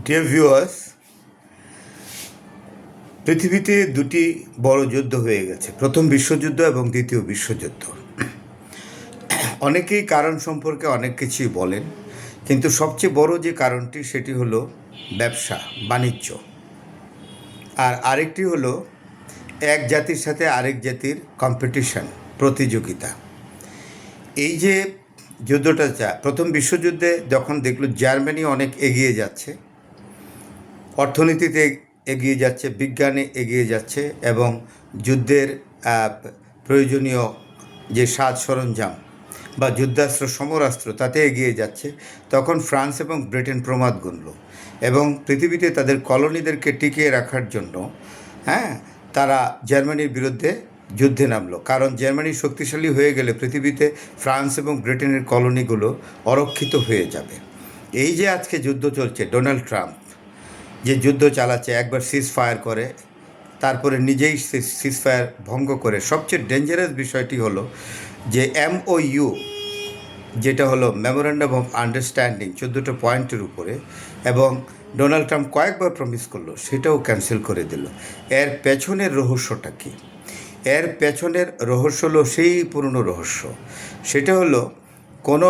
Dear viewers, পৃথিবীতে দুটি বড় যুদ্ধ হয়ে গেছে, প্রথম বিশ্বযুদ্ধ এবং দ্বিতীয় বিশ্বযুদ্ধ। অনেকেই কারণ সম্পর্কে অনেক কিছুই বলেন, কিন্তু সবচেয়ে বড় যে কারণটি সেটি হলো ব্যবসা বাণিজ্য, আর আরেকটি হলো এক জাতির সাথে আরেক জাতির কম্পিটিশন, প্রতিযোগিতা। এই যে যুদ্ধটা প্রথম বিশ্বযুদ্ধে যখন দেখল জার্মানি অনেক এগিয়ে যাচ্ছে, অর্থনীতিতে এগিয়ে যাচ্ছে, বিজ্ঞানে এগিয়ে যাচ্ছে এবং যুদ্ধের প্রয়োজনীয় যে সাজ সরঞ্জাম বা যুদ্ধাস্ত্র সমরাস্ত্র তাতে এগিয়ে যাচ্ছে, তখন ফ্রান্স এবং ব্রিটেন প্রমাদ গুনল এবং পৃথিবীতে তাদের কলোনিদেরকে টিকিয়ে রাখার জন্য তারা জার্মানির বিরুদ্ধে যুদ্ধে নামলো। কারণ জার্মানি শক্তিশালী হয়ে গেলে পৃথিবীতে ফ্রান্স এবং ব্রিটেনের কলোনিগুলো অরক্ষিত হয়ে যাবে। এই যে আজকে যুদ্ধ চলছে, ডোনাল্ড ট্রাম্প যে যুদ্ধ চালাচ্ছে, একবার সিজ ফায়ার করে, তারপরে নিজেই সিজ ফায়ার ভঙ্গ করে। সবচেয়ে ডেঞ্জারাস বিষয়টি হলো যে MOU, যেটা হলো মেমোরেন্ডাম অফ আন্ডারস্ট্যান্ডিং, 14টা পয়েন্টের উপরে, এবং ডোনাল্ড ট্রাম্প কয়েকবার প্রমিস করলো, সেটাও ক্যান্সেল করে দিল। এর পেছনের রহস্যটা কী? এর পেছনের রহস্য হলো সেই পুরনো রহস্য। সেটা হলো কোনো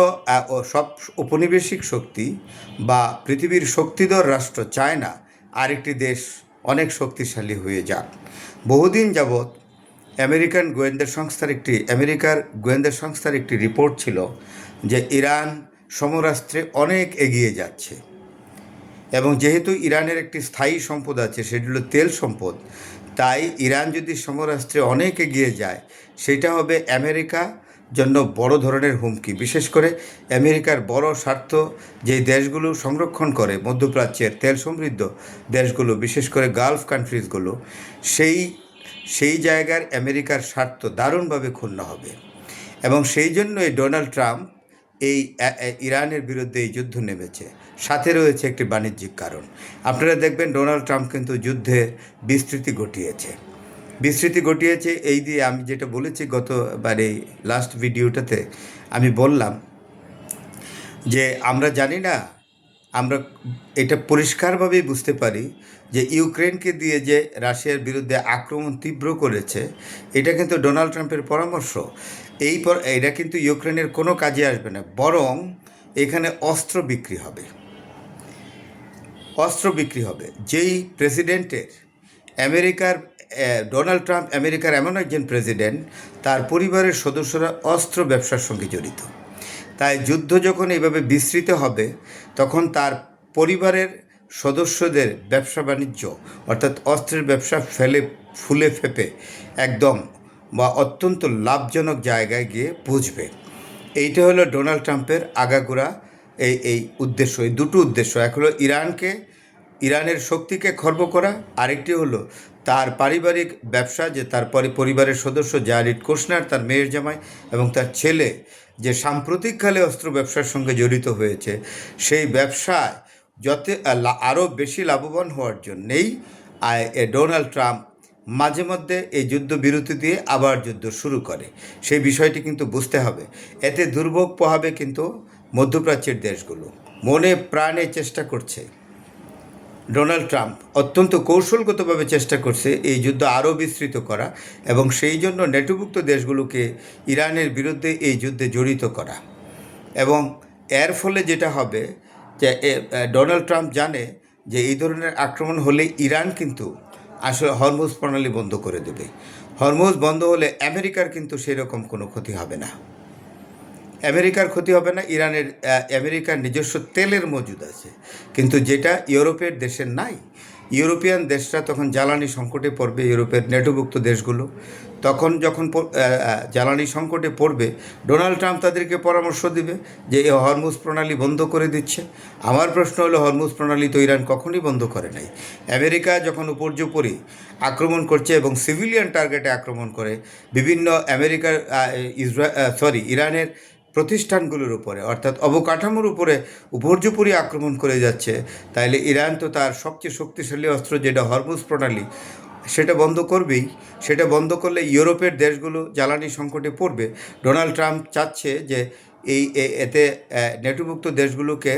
সব উপনিবেশিক শক্তি বা পৃথিবীর শক্তিধর রাষ্ট্র চায় না আরেকটি দেশ অনেক শক্তিশালী হয়ে যাক। বহুদিন যাবৎ আমেরিকার গোয়েন্দা সংস্থার একটি রিপোর্ট ছিল যে ইরান সমরাস্ত্রে অনেক এগিয়ে যাচ্ছে, এবং যেহেতু ইরানের একটি স্থায়ী সম্পদ আছে, সেটি হলো তেল সম্পদ, তাই ইরান যদি সমরাস্ত্রে অনেক এগিয়ে যায়, সেটা হবে আমেরিকা জন্য বড় ধরনের হুমকি। বিশেষ করে আমেরিকার বড় স্বার্থ যে দেশগুলো সংরক্ষণ করে মধ্যপ্রাচ্যের তেল সমৃদ্ধ দেশগুলো, বিশেষ করে গালফ কান্ট্রিজগুলো, সেই জায়গার আমেরিকার স্বার্থ দারুণভাবে ক্ষুণ্ণ হবে। এবং সেই জন্যই ডোনাল্ড ট্রাম্প এই ইরানের বিরুদ্ধে এই যুদ্ধ নেমেছে। সাথে রয়েছে একটি বাণিজ্যিক কারণ। আপনারা দেখবেন ডোনাল্ড ট্রাম্প কিন্তু যুদ্ধে বিস্তৃতি ঘটিয়েছে এই দিয়ে আমি যেটা বলেছি গতবারে লাস্ট ভিডিওটাতে, আমি বললাম যে আমরা জানি না, আমরা এটা পরিষ্কারভাবেই বুঝতে পারি যে ইউক্রেনকে দিয়ে যে রাশিয়ার বিরুদ্ধে আক্রমণ তীব্র করেছে, এটা কিন্তু ডোনাল্ড ট্রাম্পের পরামর্শ। এটা কিন্তু ইউক্রেনের কোনো কাজে আসবে না, বরং এখানে অস্ত্র বিক্রি হবে। যেই প্রেসিডেন্টের ডোনাল্ড ট্রাম্প আমেরিকার এমন একজন প্রেসিডেন্ট, তার পরিবারের সদস্যরা অস্ত্র ব্যবসার সঙ্গে জড়িত। তাই যুদ্ধ যখন এইভাবে বিস্তৃত হবে, তখন তার পরিবারের সদস্যদের ব্যবসা বাণিজ্য, অর্থাৎ অস্ত্রের ব্যবসা ফুলে ফেপে একদম বা অত্যন্ত লাভজনক জায়গায় গিয়ে পৌঁছবে। এইটা হলো ডোনাল্ড ট্রাম্পের আগাগোড়া এই উদ্দেশ্য। এই দুটো উদ্দেশ্য, এক হলো ইরানের শক্তিকে খর্ব করা, আরেকটি হলো তার পারিবারিক ব্যবসা, যে তার পরিবারের সদস্য জারিড কুশনার, তার মেয়ের জামাই এবং তার ছেলে, যে সাম্প্রতিককালে অস্ত্র ব্যবসার সঙ্গে জড়িত হয়েছে, সেই ব্যবসায় আরও বেশি লাভবান হওয়ার জন্যেই ডোনাল্ড ট্রাম্প মাঝে মধ্যে এই যুদ্ধ বিরতি দিয়ে আবার যুদ্ধ শুরু করে। সেই বিষয়টি কিন্তু বুঝতে হবে। এতে দুর্ভোগ পোহাবে কিন্তু মধ্যপ্রাচ্যের দেশগুলো। মনে প্রাণে চেষ্টা করছে ডোনাল্ড ট্রাম্প, অত্যন্ত কৌশলগতভাবে চেষ্টা করছে এই যুদ্ধ আরও বিস্তৃত করা, এবং সেই জন্য নেটোভুক্ত দেশগুলোকে ইরানের বিরুদ্ধে এই যুদ্ধে জড়িত করা। এবং এর ফলে যেটা হবে যে ডোনাল্ড ট্রাম্প জানে যে এই ধরনের আক্রমণ হলে ইরান কিন্তু আসলে হরমুজ প্রণালী বন্ধ করে দেবে। হরমুজ বন্ধ হলে আমেরিকার কিন্তু সেরকম কোনো ক্ষতি হবে না। আমেরিকার নিজস্ব তেলের মজুদ আছে, কিন্তু যেটা ইউরোপের দেশের নাই। ইউরোপিয়ান দেশরা তখন জ্বালানি সংকটে পড়বে, ইউরোপের নেটোভুক্ত দেশগুলো যখন জ্বালানি সংকটে পড়বে, ডোনাল্ড ট্রাম্প তাদেরকে পরামর্শ দিবে যে এই হরমুজ প্রণালী বন্ধ করে দিচ্ছে। আমার প্রশ্ন হলো, হরমুজ প্রণালী তো ইরান কখনই বন্ধ করে নাই। আমেরিকা যখন উপর্যুপরি আক্রমণ করছে এবং সিভিলিয়ান টার্গেটে আক্রমণ করে, বিভিন্ন ইরানের প্রতিষ্ঠানগুলোর উপরে, অর্থাৎ অবকাঠামোর উপরে উপর্যুপরি আক্রমণ করে যাচ্ছে, তাইলে ইরান তো তার সবচেয়ে শক্তিশালী অস্ত্র, যেটা হরমুজ প্রণালী, সেটা বন্ধ করবেই। সেটা বন্ধ করলে ইউরোপের দেশগুলো জ্বালানি সংকটে পড়বে। ডোনাল্ড ট্রাম্প চাচ্ছে যে এতে নেটোভুক্ত দেশগুলোকে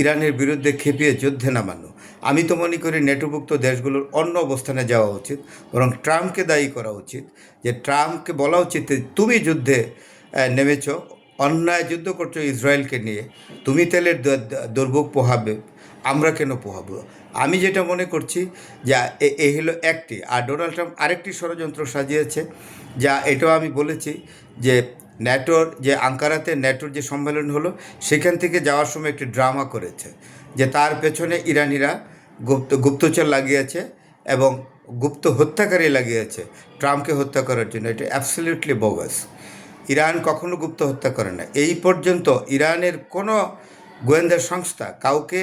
ইরানের বিরুদ্ধে খেপিয়ে যুদ্ধে নামানো। আমি তো মনে করি নেটোভুক্ত দেশগুলোর অন্য অবস্থানে যাওয়া উচিত, বরং ট্রাম্পকে দায়ী করা উচিত। যে ট্রাম্পকে বলা উচিত তুমি যুদ্ধে নেমেছ, অন্যায় যুদ্ধ করছো ইসরায়েলকে নিয়ে, তুমি তেলের দুর্ভোগ পোহাবে, আমরা কেন পোহাবো? আমি যেটা মনে করছি যা এ হলো একটি, আর ডোনাল্ড ট্রাম্প আরেকটি ষড়যন্ত্র সাজিয়েছে, যা এটাও আমি বলেছি যে ন্যাটোর যে আঙ্কারাতে ন্যাটোর যে সম্মেলন হলো সেখান থেকে যাওয়ার সময় একটি ড্রামা করেছে যে তার পেছনে ইরানিরা গুপ্তচর লাগিয়েছে এবং গুপ্ত হত্যাকারী লাগিয়েছে ট্রাম্পকে হত্যা করার জন্য। এটা অ্যাবসলিউটলি বোগাস। ইরান কখনো গুপ্ত হত্যা করে না। এই পর্যন্ত ইরানের কোনো গোয়েন্দা সংস্থা কাউকে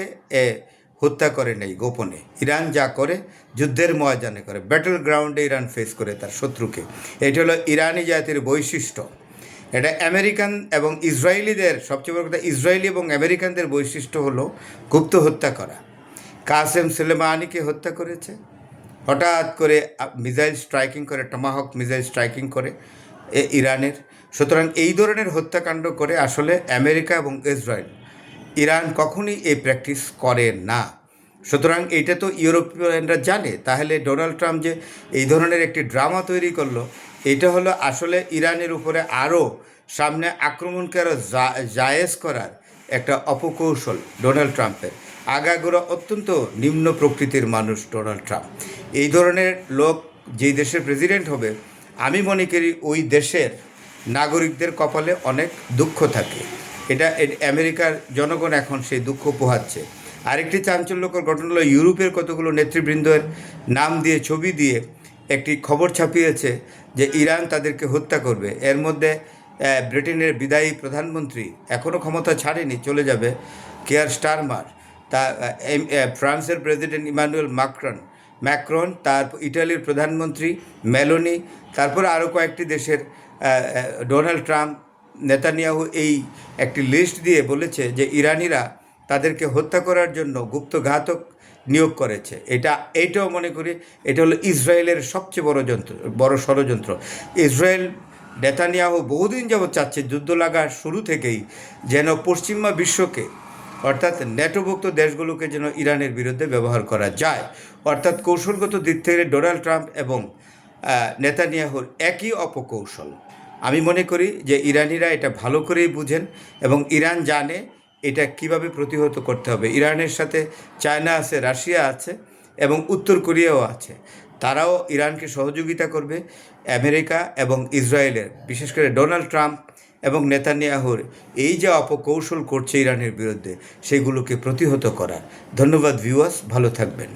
হত্যা করে নেই গোপনে। ইরান যা করে যুদ্ধের ময়দানে করে, ব্যাটল গ্রাউন্ডে ইরান ফেস করে তার শত্রুকে। এটা হলো ইরানি জাতির বৈশিষ্ট্য। এটা আমেরিকান এবং ইসরায়েলিদের, সবচেয়ে বড় কথা ইসরায়েলি এবং আমেরিকানদের বৈশিষ্ট্য হলো গুপ্ত হত্যা করা। কাসেম সুলেমানিকে হত্যা করেছে, হঠাৎ করে মিসাইল স্ট্রাইকিং করে, টমাহক মিসাইল স্ট্রাইকিং করে ইরানের। সুতরাং এই ধরনের হত্যাকাণ্ড করে আসলে আমেরিকা এবং ইসরায়েল, ইরান কখনই এই প্র্যাকটিস করে না। সুতরাং এইটা তো ইউরোপিয়ানরা জানে। তাহলে ডোনাল্ড ট্রাম্প যে এই ধরনের একটি ড্রামা তৈরি করলো, এটা হলো আসলে ইরানের উপরে আরও সামনে আক্রমণকে আরও জায়েজ করার একটা অপকৌশল ডোনাল্ড ট্রাম্পের। আগাগোড়া অত্যন্ত নিম্ন প্রকৃতির মানুষ ডোনাল্ড ট্রাম্প। এই ধরনের লোক যেই দেশের প্রেসিডেন্ট হবে, আমি মনে করি ওই দেশের নাগরিকদের কপালে অনেক দুঃখ থাকে। এটা আমেরিকার জনগণ এখন সেই দুঃখ পোহাচ্ছে। আরেকটি চাঞ্চল্যকর ঘটনা হলো ইউরোপের কতগুলো নেতৃবৃন্দের নাম দিয়ে, ছবি দিয়ে একটি খবর ছাপিয়েছে যে ইরান তাদেরকে হত্যা করবে। এর মধ্যে ব্রিটেনের বিদায়ী প্রধানমন্ত্রী, এখনও ক্ষমতা ছাড়েনি, চলে যাবে, কেয়ার স্টারমার, তা ফ্রান্সের প্রেসিডেন্ট ইমানুয়েল ম্যাক্রন, তারপর ইটালির প্রধানমন্ত্রী মেলোনি, তারপর আরও কয়েকটি দেশের ডোনাল্ড ট্রাম্প, নেতানিয়াহু এই একটি লিস্ট দিয়ে বলেছে যে ইরানিরা তাদেরকে হত্যা করার জন্য গুপ্তঘাতক নিয়োগ করেছে। এইটাও মনে করি এটা হলো ইসরায়েলের সবচেয়ে বড় ষড়যন্ত্র। ইসরায়েল নেতানিয়াহু বহুদিন যাবৎ চাচ্ছে যুদ্ধ লাগার শুরু থেকেই যেন পশ্চিমা বিশ্বকে, অর্থাৎ ন্যাটোভুক্ত দেশগুলোকে যেন ইরানের বিরুদ্ধে ব্যবহার করা যায়। অর্থাৎ কৌশলগত দিক থেকে ডোনাল্ড ট্রাম্প এবং নেতানিয়াহুর একই অপকৌশল। আমি মনে করি যে ইরানিরা এটা ভালো করেই বুঝেন এবং ইরান জানে এটা কিভাবে প্রতিহত করতে হবে। ইরানের সাথে চায়না আছে, রাশিয়া আছে এবং উত্তর কোরিয়াও আছে। তারাও ইরানকে সহযোগিতা করবে। আমেরিকা এবং ইসরায়েলের, বিশেষ করে ডোনাল্ড ট্রাম্প এবং নেতানিয়াহুর এই যে অপকৌশল করছে ইরানের বিরুদ্ধে, সেগুলোকে প্রতিহত করার। ধন্যবাদ ভিউয়ার্স, ভালো থাকবেন।